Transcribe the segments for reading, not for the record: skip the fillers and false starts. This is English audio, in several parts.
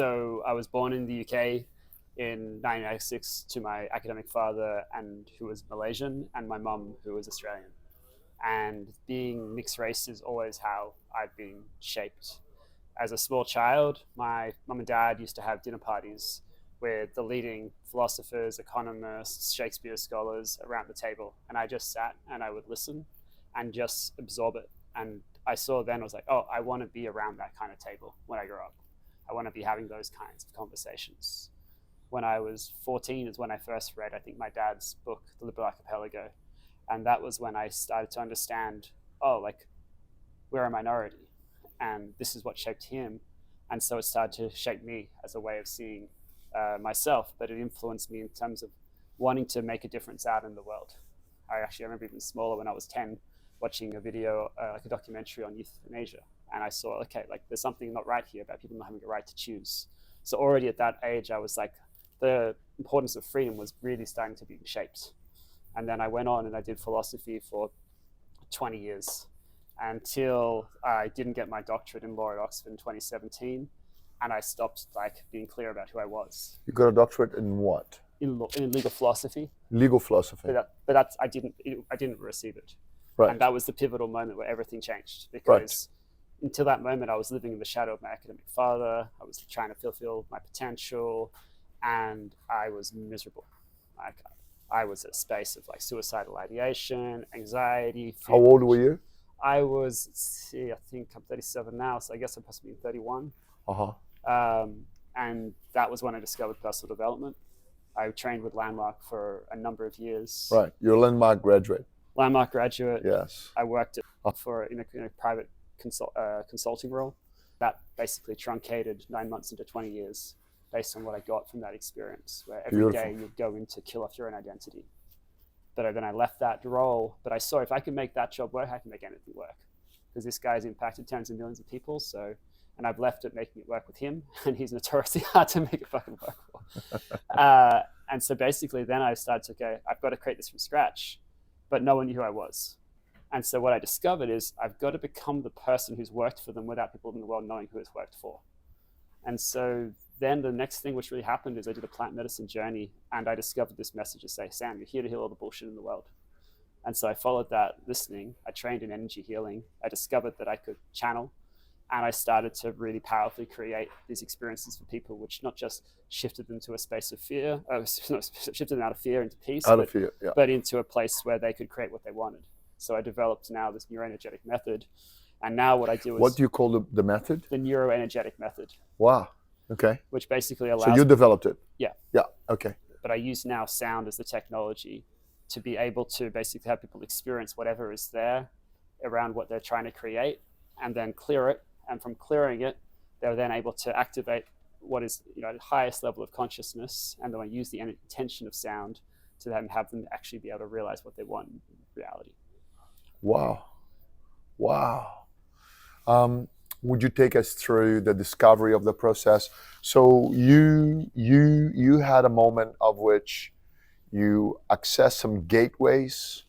So I was born in the UK in 1996 to my academic father, and who was Malaysian, and my mum, who was Australian. And being mixed race is always how I've been shaped. As a small child, my mum and dad used to have dinner parties with the leading philosophers, economists, Shakespeare scholars around the table. And I just sat and I would listen and just absorb it. And I saw then, I was like, oh, I want to be around that kind of table when I grow up. I want to be having those kinds of conversations. When I was 14 is when I first read, I think, my dad's book, The Liberal Archipelago. And that was when I started to understand, oh, like, we're a minority. And this is what shaped him. And so it started to shape me as a way of seeing myself, but it influenced me in terms of wanting to make a difference out in the world. I remember even smaller, when I was 10, watching a video, like a documentary on euthanasia. And I saw, okay, like, there's something not right here about people not having a right to choose. So already at that age, I was like, the importance of freedom was really starting to be shaped. And then I went on and I did philosophy for 20 years until I didn't get my doctorate in law at Oxford in 2017. And I stopped, like, being clear about who I was. You got a doctorate in what? In legal philosophy. Legal philosophy. But I didn't receive it. Right. And that was the pivotal moment where everything changed, because until that moment, I was living in the shadow of my academic father. I was trying to fulfill my potential, and I was miserable. Like, I was at a space of, like, suicidal ideation, anxiety. How old were you? I was, I think I'm 37 now, so I guess I'm possibly 31. And that was when I discovered personal development. I trained with Landmark for a number of years. Right, you're a Landmark graduate. Landmark graduate. Yes. I worked in a private consulting role. That basically truncated 9 months into 20 years based on what I got from that experience, where every day you'd go in to kill off your own identity. But then I left that role, but I saw, if I can make that job work, I can make anything work. Because this guy's impacted tens of millions of people, and I've left it making it work with him, and he's notoriously hard to make it fucking work for. And so basically then I started to go, I've got to create this from scratch, but no one knew who I was. And so what I discovered is I've got to become the person who's worked for them without people in the world knowing who it's worked for. And so then the next thing which really happened is I did a plant medicine journey, and I discovered this message to say, Sam, you're here to heal all the bullshit in the world. And so I followed that listening. I trained in energy healing. I discovered that I could channel, and I started to really powerfully create these experiences for people, which not just shifted them to a space of fear, shifted them out of fear into peace, but into a place where they could create what they wanted. So I developed now this Neuro-Energetic method. And now what I do is... What do you call the method? The Neuro-Energetic method. Wow. Okay. Which basically allows... So you developed it? Yeah. Yeah. Okay. But I use now sound as the technology to be able to basically have people experience whatever is there around what they're trying to create, and then clear it. And from clearing it, they're then able to activate what is, the highest level of consciousness, and then I use the intention of sound to then have them actually be able to realize what they want in reality. Wow. Wow. Would you take us through the discovery of the process? So you had a moment of which you accessed some gateways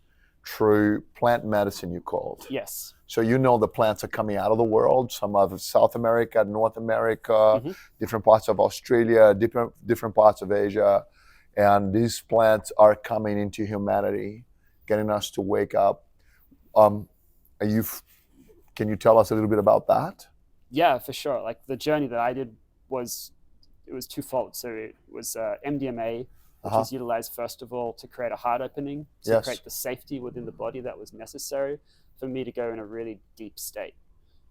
through plant medicine, you called. Yes. So the plants are coming out of the world, some of South America, North America, different parts of Australia, different parts of Asia. And these plants are coming into humanity, getting us to wake up. Can you tell us a little bit about that? Yeah, for sure. Like, the journey that I did was twofold. So it was MDMA, which was utilized first of all to create a heart opening, to create the safety within the body that was necessary for me to go in a really deep state.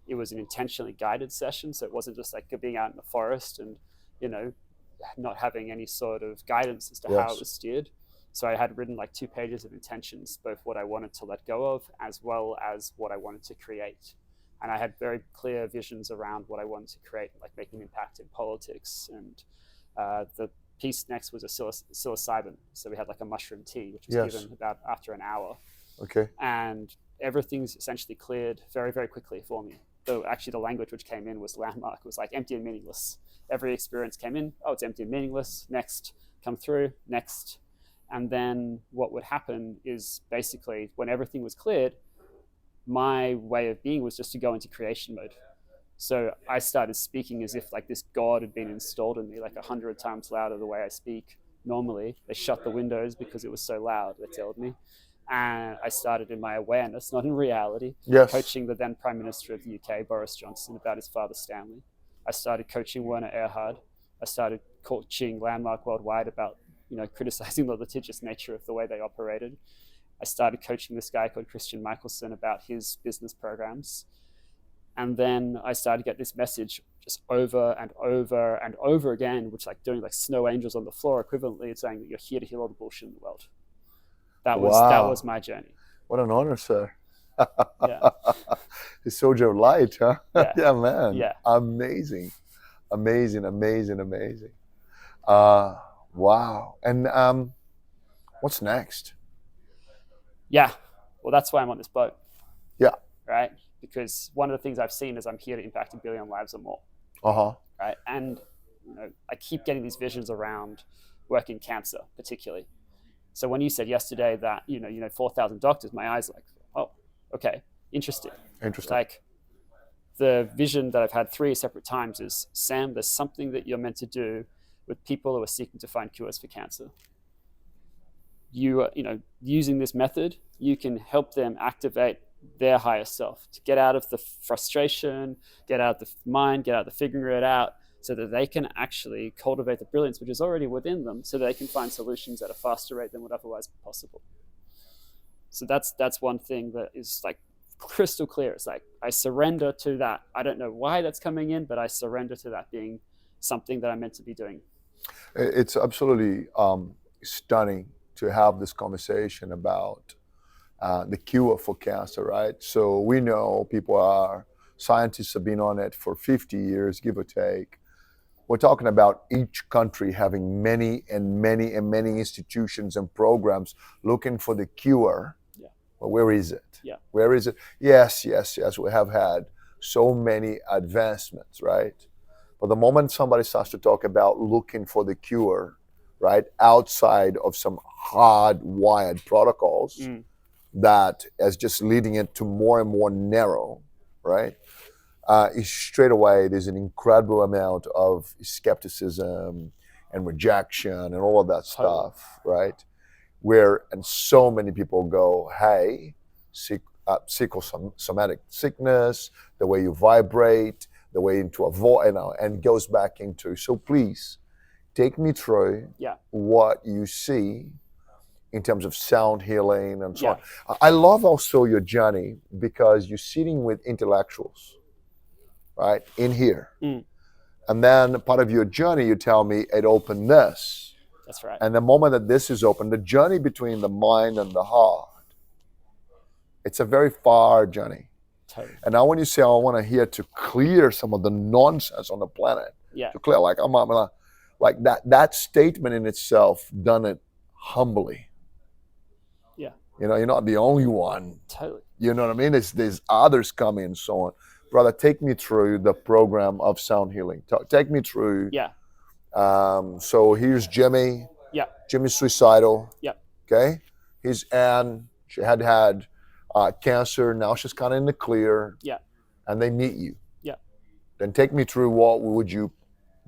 It was an intentionally guided session, so it wasn't just like being out in the forest and, not having any sort of guidance as to how it was steered. So I had written like 2 pages of intentions, both what I wanted to let go of as well as what I wanted to create. And I had very clear visions around what I wanted to create, like making an impact in politics. And the piece next was a psilocybin. So we had like a mushroom tea, which was given about after an hour. Okay. And everything's essentially cleared very, very quickly for me. Though actually the language which came in was Landmark. It was like empty and meaningless. Every experience came in, oh, it's empty and meaningless. Next, come through, next. And then what would happen is basically when everything was cleared, my way of being was just to go into creation mode. So I started speaking as if like this God had been installed in me, like 100 times louder the way I speak normally. They shut the windows because it was so loud, they told me. And I started in my awareness, not in reality, Yes. coaching the then Prime Minister of the UK, Boris Johnson, about his father Stanley. I started coaching Werner Erhard. I started coaching Landmark Worldwide about, criticizing the litigious nature of the way they operated. I started coaching this guy called Christian Michelson about his business programs. And then I started to get this message just over and over and over again, which like doing like snow angels on the floor equivalently, it's saying that you're here to heal all the bullshit in the world. That was Wow. my journey. What an honor, sir. Yeah. The soldier of light, huh? Yeah. Yeah, man. Yeah. Amazing. Amazing, amazing, amazing. Uh, wow. And what's next? Yeah. Well, that's why I'm on this boat, Yeah. right? Because one of the things I've seen is I'm here to impact 1 billion lives or more, Uh-huh. right? And I keep getting these visions around work in cancer, particularly. So when you said yesterday that 4,000 doctors, my eyes like, oh, okay, interesting. Interesting. Like the vision that I've had 3 separate times is, Sam, there's something that you're meant to do with people who are seeking to find cures for cancer. You are, using this method, you can help them activate their higher self to get out of the frustration, get out of the mind, get out of the figuring it out, so that they can actually cultivate the brilliance which is already within them, so that they can find solutions at a faster rate than would otherwise be possible. So that's one thing that is like crystal clear. It's like I surrender to that. I don't know why that's coming in, but I surrender to that being something that I'm meant to be doing. It's absolutely stunning to have this conversation about the cure for cancer, right? So we know scientists have been on it for 50 years, give or take. We're talking about each country having many and many and many institutions and programs looking for the cure. Yeah. Well, where is it? Yeah. Where is it? Yes, yes, yes. We have had so many advancements, right? But the moment somebody starts to talk about looking for the cure, right, outside of some hardwired protocols, that is just leading it to more and more narrow, right? Straight away, there's an incredible amount of skepticism and rejection and all of that stuff, right? And so many people go, hey, psychosomatic sickness, the way you vibrate, the way into avoid, and goes back into. So please take me through what you see in terms of sound healing and so on. I love also your journey because you're sitting with intellectuals, right, in here. And then part of your journey, you tell me it opened this. That's right. And the moment that this is open, the journey between the mind and the heart, it's a very far journey. Totally. And now when you say, I want to hear to clear some of the nonsense on the planet, to clear, like, like that statement in itself, done it humbly. Yeah. You're not the only one. Totally. You know what I mean? There's others coming and so on. Brother, take me through the program of sound healing. Take me through. Yeah. So here's Jimmy. Yeah. Jimmy's suicidal. Yeah. Okay. Here's Anne. She had cancer. Now she's kind of in the clear. Yeah. And they meet you. Yeah. Then take me through what would you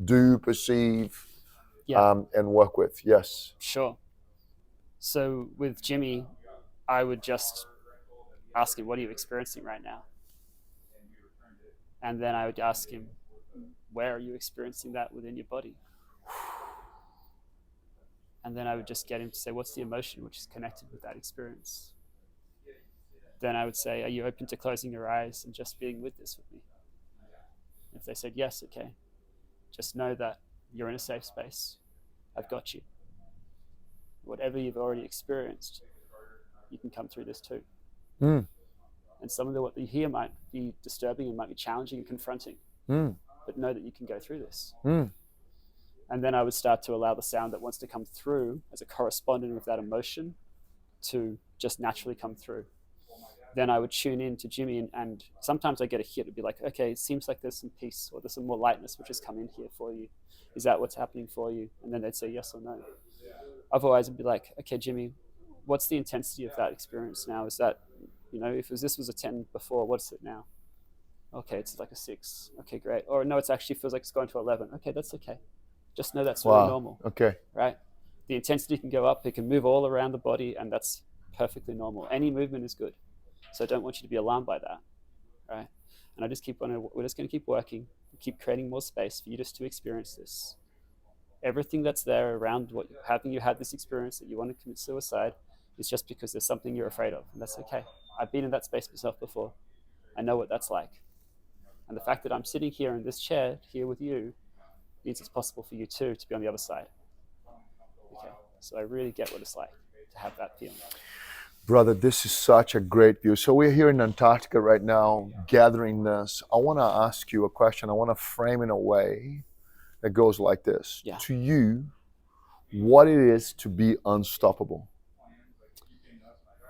do, perceive, and work with. Yes. Sure. So with Jimmy, I would just ask him, what are you experiencing right now? And then I would ask him, where are you experiencing that within your body? And then I would just get him to say, what's the emotion which is connected with that experience? Then I would say, are you open to closing your eyes and just being with this with me? If they said yes, okay, just know that you're in a safe space. I've got you. Whatever you've already experienced, you can come through this too. And some of what you hear might be disturbing and might be challenging and confronting, but know that you can go through this. And then I would start to allow the sound that wants to come through as a correspondent with that emotion to just naturally come through. Then I would tune in to Jimmy, and sometimes I get a hit. It'd be like, okay, it seems like there's some peace or there's some more lightness which has come in here for you. Is that what's happening for you? And then they'd say yes or no. Otherwise, it'd be like, okay, Jimmy, what's the intensity of that experience now? Is that, if this was a 10 before, what's it now? Okay, it's like a 6. Okay, great. Or no, it actually feels like it's going to 11. Okay, that's okay. Just know that's really Wow. normal, Okay. right? The intensity can go up, it can move all around the body, and that's perfectly normal. Any movement is good. So I don't want you to be alarmed by that, right? And I just keep on, we're just going to keep working, keep creating more space for you just to experience this. Everything that's there around what having you had this experience that you want to commit suicide is just because there's something you're afraid of, and that's okay. I've been in that space myself before. I know what that's like. And the fact that I'm sitting here in this chair here with you means it's possible for you too to be on the other side. Okay. So I really get what it's like to have that feeling. Brother, this is such a great view. So we're here in Antarctica right now, gathering this. I want to ask you a question. I want to frame in a way that goes like this. Yeah. To you, what it is to be unstoppable?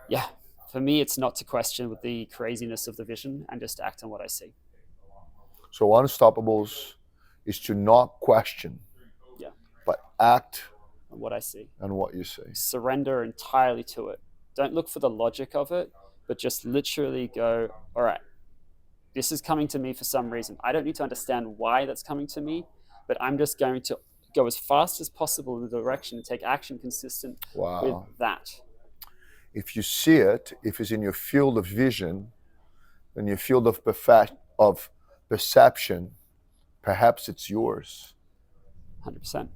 Yeah. For me, it's not to question with the craziness of the vision and just act on what I see. So unstoppables is to not question, Yeah. but act On what I see. on what you see. Surrender entirely to it. Don't look for the logic of it, but just literally go, all right, this is coming to me for some reason. I don't need to understand why that's coming to me, but I'm just going to go as fast as possible in the direction and take action consistent with Wow. that. If you see it, if it's in your field of vision, in your field of perception, perhaps it's yours. 100%.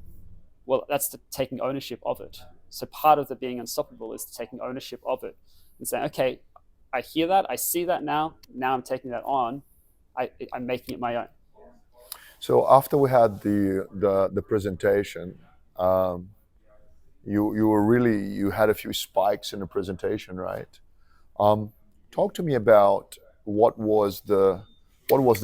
Well, that's the taking ownership of it. So part of the being unstoppable is taking ownership of it and saying, okay, I hear that, I see that now. Now I'm taking that on. I'm making it my own. So after we had the presentation, um, you were really, you had a few spikes in the presentation, right? Talk to me about what was the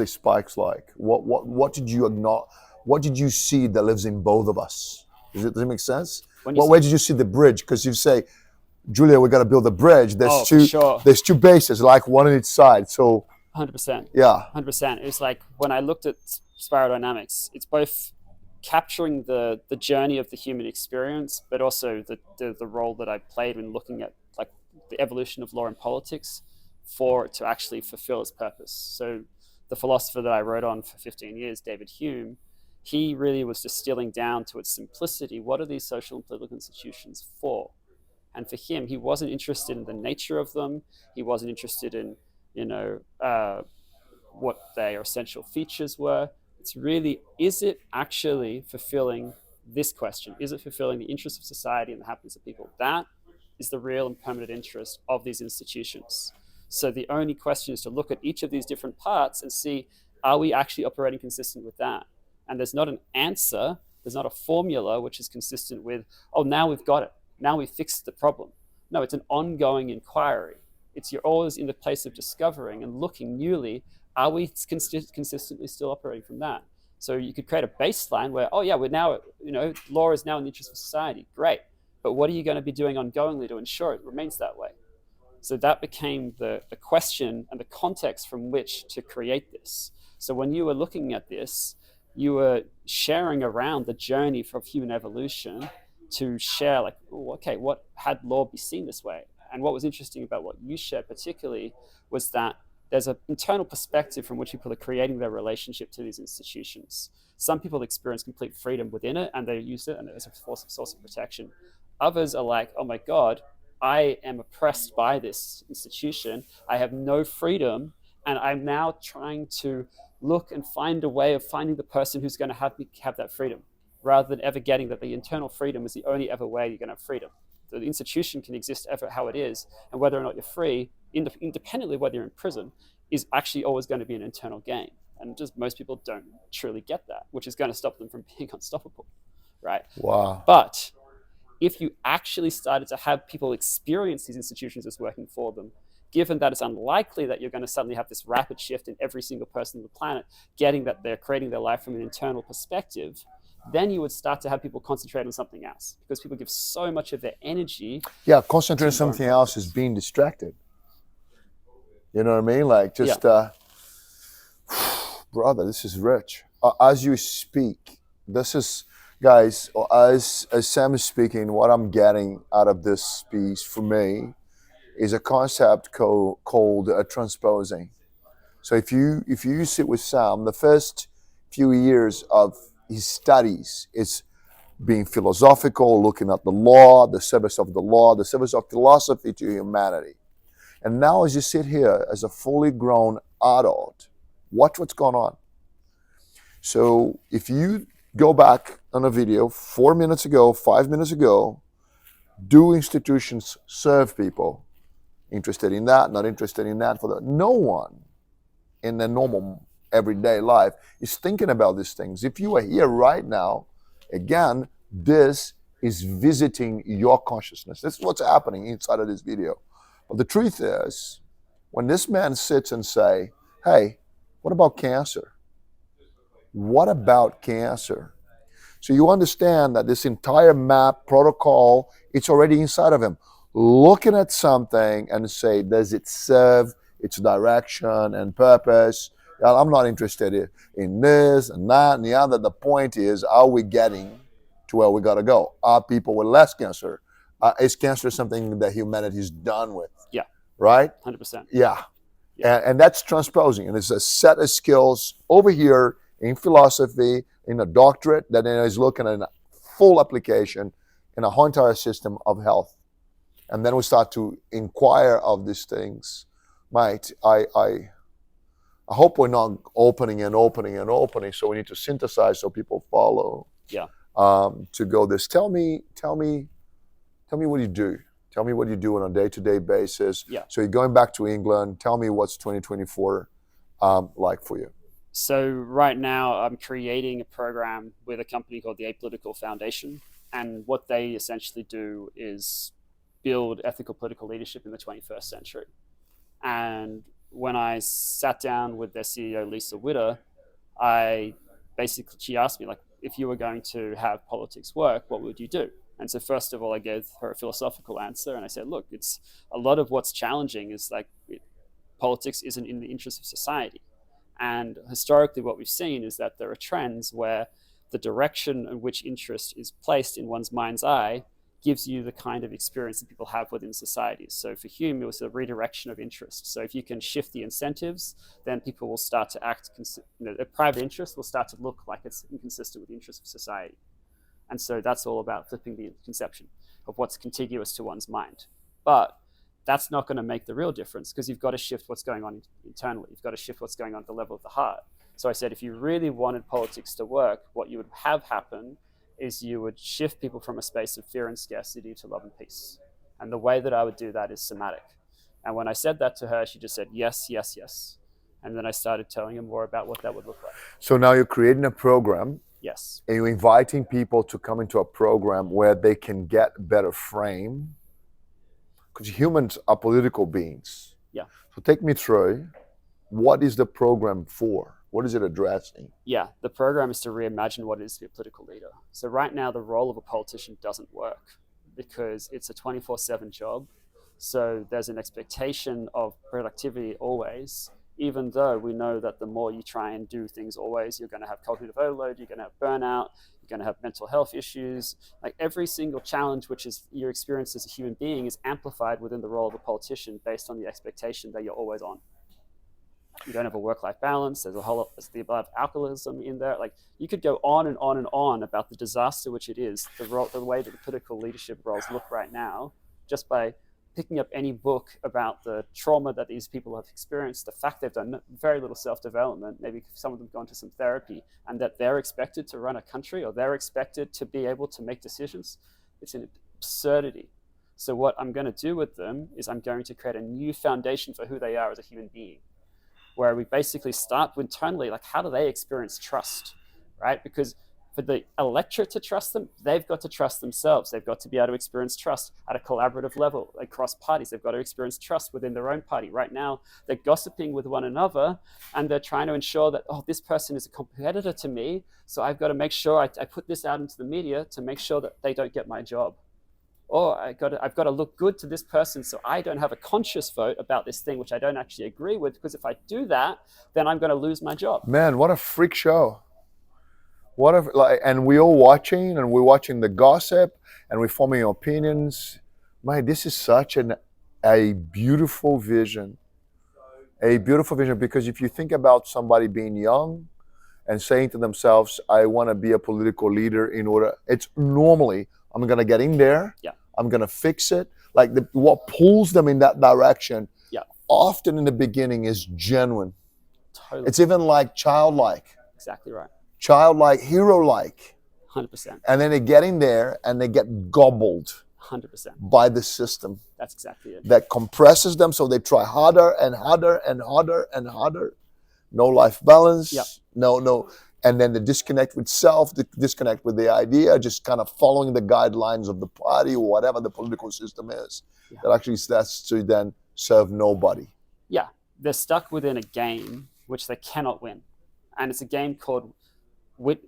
spikes like? What did you acknowledge? What did you see that lives in both of us? Does it make sense? Where did you see the bridge? Because you say, Julia, we got to build a bridge. Oh, for sure. There's two bases, like one on each side. So 100%. yeah, 100%. It was like when I looked at spiral dynamics, it's both capturing the journey of the human experience, but also the role that I played when looking at like the evolution of law and politics for it to actually fulfill its purpose. So the philosopher that I wrote on for 15 years, David Hume, he really was distilling down to its simplicity. What are these social and political institutions for? And for him, he wasn't interested in the nature of them. He wasn't interested in, what their essential features were. It's really, is it actually fulfilling this question? Is it fulfilling the interests of society and the happiness of people? That is the real and permanent interest of these institutions. So the only question is to look at each of these different parts and see, are we actually operating consistent with that? And there's not an answer, there's not a formula which is consistent with, oh, now we've got it. Now we've fixed the problem. No, it's an ongoing inquiry. You're always in the place of discovering and looking newly, are we consistently still operating from that? So you could create a baseline where, oh yeah, we're now, law is now in the interest of society. Great. But what are you going to be doing ongoingly to ensure it remains that way? So that became the question and the context from which to create this. So when you were looking at this, you were sharing around the journey of human evolution to share like, oh, okay, what had law be seen this way? And what was interesting about what you shared particularly was that there's an internal perspective from which people are creating their relationship to these institutions. Some people experience complete freedom within it and they use it as a source of protection. Others are like, oh my God, I am oppressed by this institution. I have no freedom. And I'm now trying to look and find a way of finding the person who's going to have me have that freedom, rather than ever getting that the internal freedom is the only ever way you're going to have freedom. The institution can exist ever how it is, and whether or not you're free, independently of whether you're in prison, is actually always going to be an internal game. And just most people don't truly get that, which is going to stop them from being unstoppable, right? wow. But if you actually started to have people experience these institutions as working for them, given that it's unlikely that you're going to suddenly have this rapid shift in every single person on the planet, getting that they're creating their life from an internal perspective, then you would start to have people concentrate on something else, because people give so much of their energy. Yeah, concentrate on something else is being distracted. You know what I mean? Like just, brother, this is rich. As you speak, this is, guys, as Sam is speaking, what I'm getting out of this piece for me is a concept called transposing. So if you sit with Sam, the first few years of his studies is being philosophical, looking at the law, the service of the law, the service of philosophy to humanity. And now as you sit here as a fully grown adult, watch what's going on. So if you go back on a video 4 minutes ago, 5 minutes ago, do institutions serve people? Interested in that, not interested in that. No one in their normal everyday life is thinking about these things. If you are here right now, again, this is visiting your consciousness. This is what's happening inside of this video. But the truth is, when this man sits and say, hey, what about cancer? What about cancer? So you understand that this entire map, protocol, it's already inside of him. Looking at something and say, does it serve its direction and purpose? I'm not interested in this and that and the other. The point is, are we getting to where we got to go? Are people with less cancer? Is cancer something that humanity is done with? Yeah. Right? 100%. Yeah. And that's transposing. And it's a set of skills over here in philosophy, in a doctorate, that is looking at a full application in a whole entire system of health. And then we start to inquire of these things. Mate, I hope we're not opening, so we need to synthesize so people follow. Yeah. To go this. Tell me what you do. Tell me what you do on a day-to-day basis. Yeah. So you're going back to England. Tell me what's 2024 like for you. So right now I'm creating a program with a company called the Apolitical Foundation. And what they essentially do is build ethical political leadership in the 21st century. And when I sat down with their CEO, Lisa Witter, she asked me, like, if you were going to have politics work, what would you do? And so first of all, I gave her a philosophical answer. And I said, look, it's a lot of what's challenging is like politics isn't in the interest of society. And historically, what we've seen is that there are trends where the direction in which interest is placed in one's mind's eye gives you the kind of experience that people have within societies. So for Hume, it was a redirection of interest. So if you can shift the incentives, then people will start to act, a private interest will start to look like it's inconsistent with the interests of society. And so that's all about flipping the conception of what's contiguous to one's mind. But that's not going to make the real difference because you've got to shift what's going on internally. You've got to shift what's going on at the level of the heart. So I said, if you really wanted politics to work, what you would have happen is you would shift people from a space of fear and scarcity to love and peace. And the way that I would do that is somatic. And when I said that to her, she just said, yes, yes, yes. And then I started telling her more about what that would look like. So now you're creating a program. Yes. And you're inviting people to come into a program where they can get better frame. Because humans are political beings. Yeah. So take me through, what is the program for? What is it addressing? Yeah, the program is to reimagine what it is to be a political leader. So right now, the role of a politician doesn't work because it's a 24/7 job. So there's an expectation of productivity always, even though we know that the more you try and do things always, you're going to have cognitive overload, you're going to have burnout, you're going to have mental health issues. Like every single challenge which is your experience as a human being is amplified within the role of a politician based on the expectation that you're always on. You don't have a work-life balance. There's the above alcoholism in there. Like you could go on and on and on about the disaster which it is, the way that the political leadership roles look right now, just by picking up any book about the trauma that these people have experienced, the fact they've done very little self-development, maybe some of them gone to some therapy, and that they're expected to run a country or they're expected to be able to make decisions. It's an absurdity. So what I'm going to do with them is I'm going to create a new foundation for who they are as a human being, where we basically start internally, like how do they experience trust, right? Because for the electorate to trust them, they've got to trust themselves. They've got to be able to experience trust at a collaborative level across parties. They've got to experience trust within their own party. Right now, they're gossiping with one another and they're trying to ensure that, oh, this person is a competitor to me, so I've got to make sure I put this out into the media to make sure that they don't get my job. Or I've got to look good to this person so I don't have a conscious vote about this thing which I don't actually agree with, because if I do that, then I'm going to lose my job. Man, what a freak show. And we're all watching, and we're watching the gossip, and we're forming opinions. Man, this is such a beautiful vision. A beautiful vision, because if you think about somebody being young and saying to themselves, I want to be a political leader in order, it's normally, I'm going to get in there, Yeah. I'm going to fix it. Like what pulls them in that direction, Yeah. often in the beginning is genuine. Totally. It's even like childlike. Exactly right. Childlike, hero-like. 100%. And then they get in there and they get gobbled 100%. by the system. That's exactly it. That compresses them, so they try harder and harder and harder and harder. No life balance. Yep. No. And then the disconnect with self, the disconnect with the idea, just kind of following the guidelines of the party or whatever the political system is. Yeah. That actually starts to then serve nobody. Yeah. They're stuck within a game which they cannot win. And it's a game called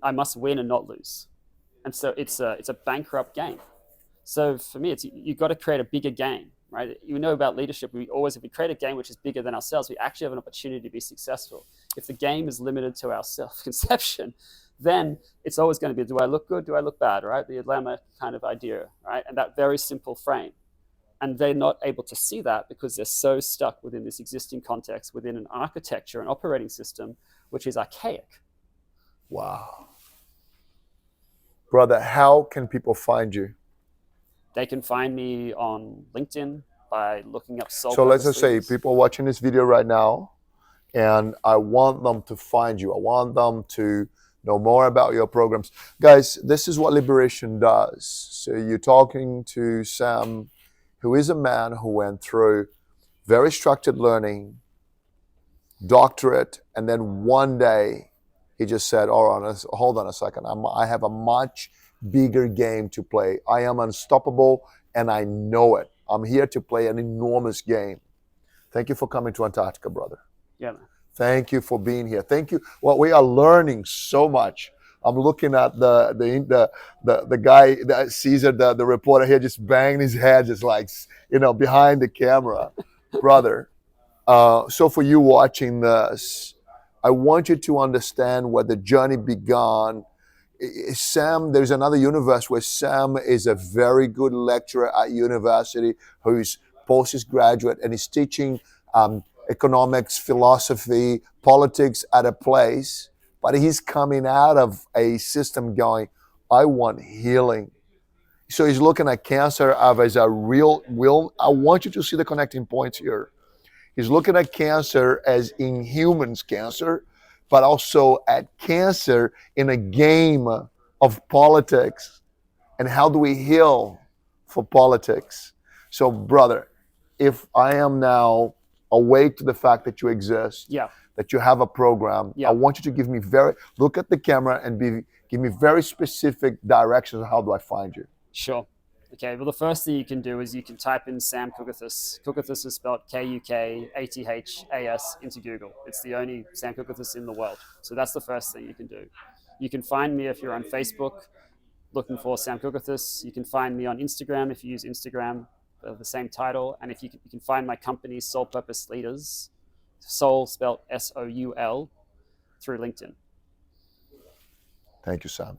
I must win and not lose. And so it's a bankrupt game. So for me, you've got to create a bigger game, right? You know about leadership. If we create a game which is bigger than ourselves, we actually have an opportunity to be successful. If the game is limited to our self-conception, then it's always going to be, do I look good? Do I look bad, right? The dilemma kind of idea, right? And that very simple frame. And they're not able to see that because they're so stuck within this existing context, within an architecture, an operating system, which is archaic. Wow. Brother, how can people find you? They can find me on LinkedIn by looking up soul. So let's just say people watching this video right now, and I want them to find you. I want them to know more about your programs. Guys, this is what liberation does. So you're talking to Sam, who is a man who went through very structured learning, doctorate, and then one day he just said, all right, hold on a second. I have a much bigger game to play. I am unstoppable, and I know it. I'm here to play an enormous game. Thank you for coming to Antarctica, brother. Yeah, man. Thank you for being here. Thank you. Well, we are learning so much. I'm looking at the guy, Caesar, the reporter here, just banging his head, just like, behind the camera, brother. So for you watching this, I want you to understand where the journey began. Sam, there's another universe where Sam is a very good lecturer at university who's postgraduate and is teaching economics, philosophy, politics at a place, but he's coming out of a system going, I want healing. So he's looking at cancer as a real. I want you to see the connecting points here. He's looking at cancer as in humans cancer, but also at cancer in a game of politics. And how do we heal for politics? So, brother, if I am now awake to the fact that you exist, that you have a program, I want you to give me look at the camera and give me very specific directions on how do I find you. Sure. Okay, well, the first thing you can do is you can type in Sam Kukathas. Kukathas is spelled Kukathas into Google. It's the only Sam Kukathas in the world. So that's the first thing you can do. You can find me if you're on Facebook looking for Sam Kukathas. You can find me on Instagram if you use Instagram, the same title. And you can find my company, Soul Purpose Leaders, Soul spelled SOUL, through LinkedIn. Thank you, Sam.